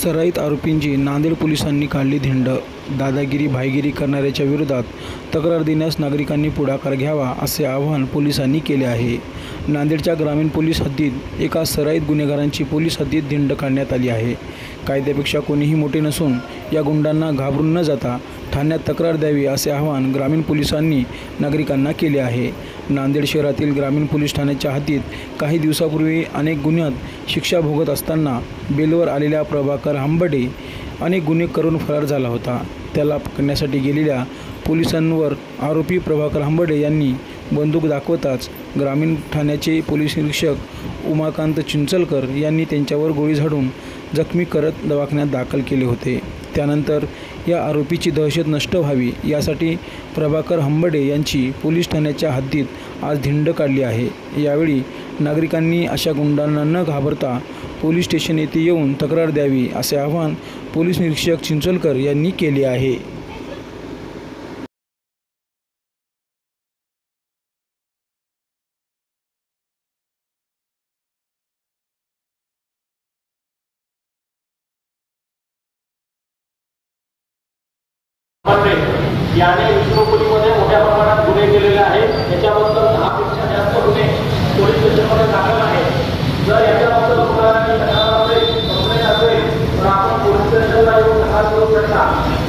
सराईत आरोपींची नांदेड पोलिसांनी काढली धिंड। दादागिरी भाईगिरी करणाऱ्याच्या विरोधात तक्रार देण्यास नागरिकांनी पुढाकार घ्यावा असे आवाहन पोलिसांनी केले आहे। नांदेडच्या ग्रामीण पोलीस हद्दीत एका सराईत गुन्हेगारांची पोलीस हद्दीत धिंड काढण्यात आली आहे। कायद्यापेक्षा कोणीही मोठे नसून या गुंडांना घाबरून न जाता ठाण्यात तक्रार द्यावी असे आवाहन ग्रामीण पोलिसांनी नागरिकांना केले आहे। नांदेड शहरातील ग्रामीण पोलीस ठाण्याच्या हद्दीत काही दिवसापूर्वी अनेक गुन्ह्यात शिक्षा भोगत असताना बेलवर आलेल्या प्रभाकर हंबर्डे अनेक गुन्हे करून फरार झाला होता। त्याला पकडण्यासाठी गेलेल्या पोलिसांवर आरोपी प्रभाकर हंबर्डे यांनी बंदूक दाखवताच ग्रामीण ठाण्याचे पोलीस निरीक्षक उमाकांत चिंचलकर यांनी त्यांच्यावर गोळी झाडून जखमी करत दवाखान्यात दाखल केले होते। त्यानंतर या आरोपीची दहशत नष्ट व्हावी यासाठी प्रभाकर हंबर्डे यांची पोलीस ठाण्याच्या हद्दीत आज धिंड काढली आहे। यावेळी नागरिकांनी अशा गुंडांना न घाबरता पोलीस स्टेशन येथे येऊन तक्रार द्यावी असे आवाहन पोलीस निरीक्षक चिंचलकर यांनी केले आहे। याने विष्णुपुरीमध्ये मोठ्या प्रमाणात गुन्हे केलेले आहेत। याच्याबद्दल 10 पेक्षा जास्त गुन्हे पोलीस स्टेशनमध्ये दाखल आहेत। जर याच्याबद्दल कोणाला कंप्लेंट असेल तर आपण पोलीस स्टेशनला येऊन तक्रार करू शकता।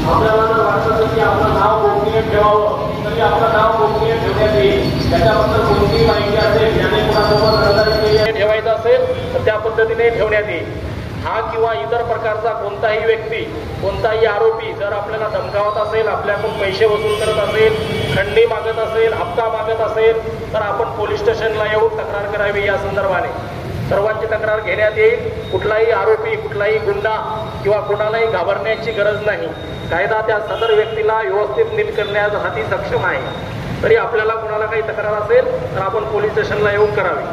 आपल्याला जर वाटतं की आपलं नाव गोपनीय ठेवावं तरी आपलं नाव गोपनीय ठेवण्यात येईल। त्याच्याबद्दल कोणतीही माहिती असेल याने कोणासोबत रहदारी ठेवायचं असेल तर त्या पद्धतीने ठेवण्यात येईल। हा किंवा इतर प्रकारचा कोणताही व्यक्ती कोणताही आरोपी जर आपल्याला धमकावत असेल, आपल्याकडून पैसे वसूल करत असेल, खंडणी मागत असेल, हप्ता मागत असेल तर आपण पोलीस स्टेशनला येऊन तक्रार करावी। या संदर्भाने सर्वांची तक्रार घेण्यात येईल। कुठलाही आरोपी कुठलाही गुंडा किंवा कोणालाही घाबरण्याची गरज नाही। कायदा त्या सदर व्यक्तीला व्यवस्थित नीट करण्यासाठी सक्षम आहे। तरी आपल्याला कोणाला काही तक्रार असेल तर आपण पोलीस स्टेशनला येऊन करावी।